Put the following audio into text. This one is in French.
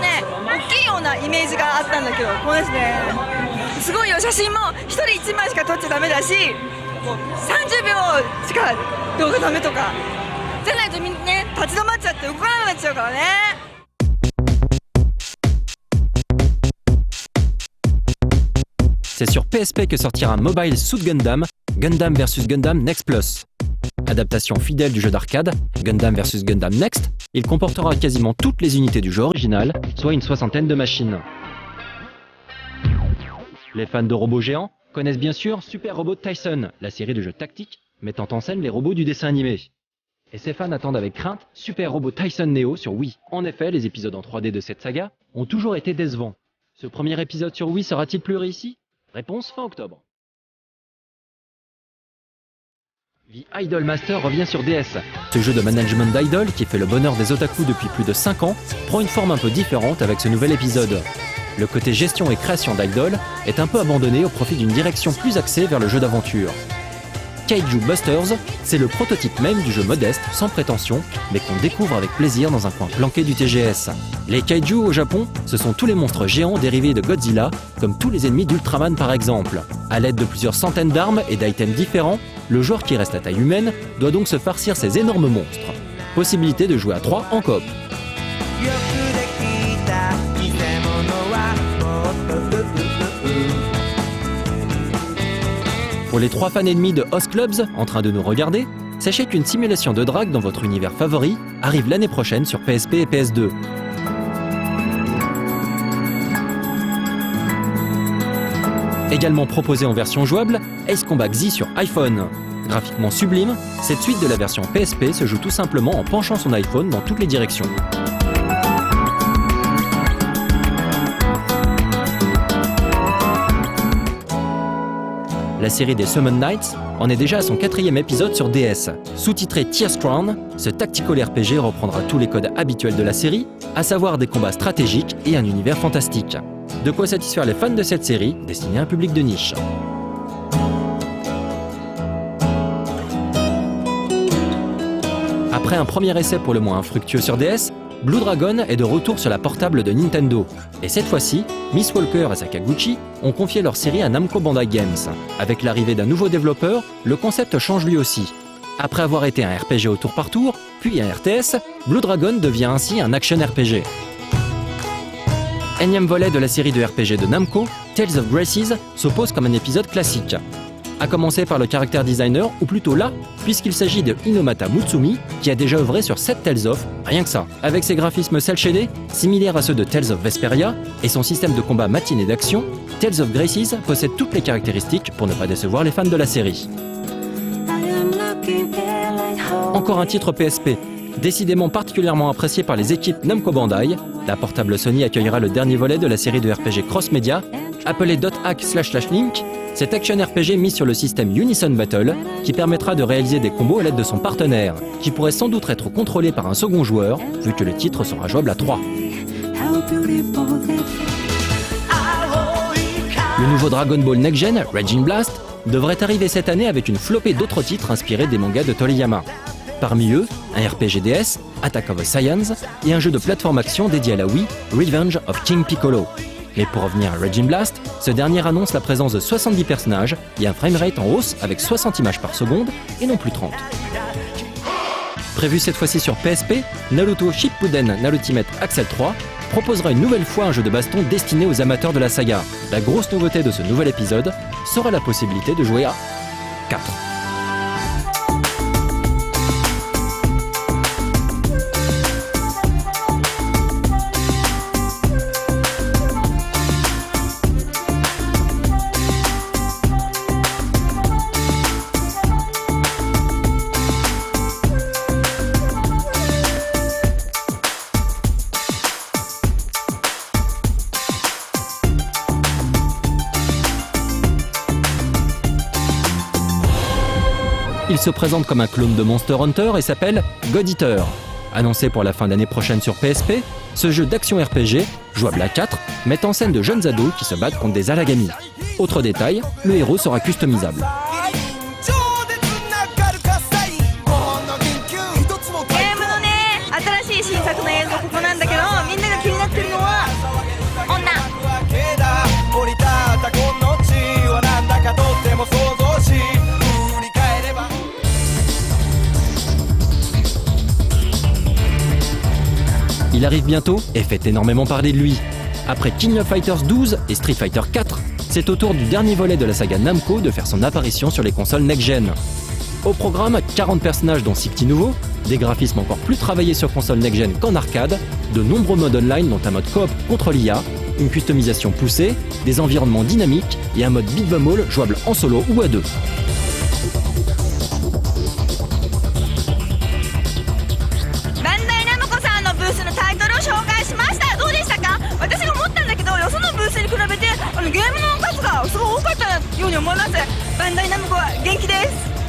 ね大きいようなイメージがあったんだけど、こうですね、すごいよ。写真も1人1枚しか撮っちゃダメだし、もう30秒しか動画ダメとかじゃないとみんなね立ち止まっちゃって動かなくなっちゃうからね。C'est sur PSP que sortira Mobile Suit Gundam, Gundam vs Gundam Next Plus. Adaptation fidèle du jeu d'arcade, Gundam vs Gundam Next, il comportera quasiment toutes les unités du jeu original, soit une 60aine de machines. Les fans de robots géants connaissent bien sûr Super Robot Tyson, la série de jeux tactiques mettant en scène les robots du dessin animé. Et ces fans attendent avec crainte Super Robot Tyson Neo sur Wii. En effet, les épisodes en 3D de cette saga ont toujours été décevants. Ce premier épisode sur Wii sera-t-il plus réussi? Réponse fin octobre. The Idol Master revient sur DS. Ce jeu de management d'idol, qui fait le bonheur des otaku depuis plus de 5 ans, prend une forme un peu différente avec ce nouvel épisode. Le côté gestion et création d'idol est un peu abandonné au profit d'une direction plus axée vers le jeu d'aventure. Kaiju Busters, c'est le prototype même du jeu modeste, sans prétention, mais qu'on découvre avec plaisir dans un coin planqué du TGS. Les Kaiju au Japon, ce sont tous les monstres géants dérivés de Godzilla, comme tous les ennemis d'Ultraman par exemple. À l'aide de plusieurs centaines d'armes et d'items différents, le joueur qui reste à taille humaine doit donc se farcir ces énormes monstres. Possibilité de jouer à 3 en coop. Pour les 3 fans ennemis de Host Clubs en train de nous regarder, sachez qu'une simulation de drague dans votre univers favori arrive l'année prochaine sur PSP et PS2. Également proposé en version jouable, Ace Combat Xy sur iPhone. Graphiquement sublime, cette suite de la version PSP se joue tout simplement en penchant son iPhone dans toutes les directions. La série des Summon Knights en est déjà à son 4e épisode sur DS. Sous-titré Tears Crown, ce tactical RPG reprendra tous les codes habituels de la série, à savoir des combats stratégiques et un univers fantastique. De quoi satisfaire les fans de cette série, destinée à un public de niche. Après un premier essai pour le moins infructueux sur DS, Blue Dragon est de retour sur la portable de Nintendo. Et cette fois-ci, Miss Walker et Sakaguchi ont confié leur série à Namco Bandai Games. Avec l'arrivée d'un nouveau développeur, le concept change lui aussi. Après avoir été un RPG au tour par tour, puis un RTS, Blue Dragon devient ainsi un action RPG. Énième volet de la série de RPG de Namco, Tales of Graces s'oppose comme un épisode classique. À commencer par le character designer, ou plutôt là, puisqu'il s'agit de Inomata Mutsumi, qui a déjà œuvré sur 7 Tales of, rien que ça. Avec ses graphismes cel-shadés, similaires à ceux de Tales of Vesperia, et son système de combat matiné d'action, Tales of Graces possède toutes les caractéristiques pour ne pas décevoir les fans de la série. Encore un titre PSP, décidément particulièrement apprécié par les équipes Namco Bandai, la portable Sony accueillera le dernier volet de la série de RPG cross-média, appelé .hack/link. Cet action RPG mis sur le système Unison Battle, qui permettra de réaliser des combos à l'aide de son partenaire, qui pourrait sans doute être contrôlé par un second joueur, vu que le titre sera jouable à 3. Le nouveau Dragon Ball Next Gen, Raging Blast, devrait arriver cette année avec une flopée d'autres titres inspirés des mangas de Toriyama. Parmi eux, un RPG DS, Attack of the Saiyans, et un jeu de plateforme action dédié à la Wii, Revenge of King Piccolo. Mais pour revenir à Raging Blast, ce dernier annonce la présence de 70 personnages et un framerate en hausse avec 60 images par seconde et non plus 30. Prévu cette fois-ci sur PSP, Naruto Shippuden Ultimate Axel 3 proposera une nouvelle fois un jeu de baston destiné aux amateurs de la saga. La grosse nouveauté de ce nouvel épisode sera la possibilité de jouer à 4. Il se présente comme un clone de Monster Hunter et s'appelle God Eater. Annoncé pour la fin d'année prochaine sur PSP, ce jeu d'action RPG, jouable à 4, met en scène de jeunes ados qui se battent contre des Alagami. Autre détail, le héros sera customisable. Il arrive bientôt et fait énormément parler de lui. Après King of Fighters 12 et Street Fighter 4, c'est au tour du dernier volet de la saga Namco de faire son apparition sur les consoles next-gen. Au programme, 40 personnages dont 6 petits nouveaux, des graphismes encore plus travaillés sur console next-gen qu'en arcade, de nombreux modes online dont un mode coop contre l'IA, une customisation poussée, des environnements dynamiques et un mode beat 'em all jouable en solo ou à deux. Bandai Namco さんのブースのタイトルを紹介しました。どうでしたか？私が思ったんだけど、よそのブースに比べてゲームの数がすごい多かったように思います。バンダイナムコは元気です。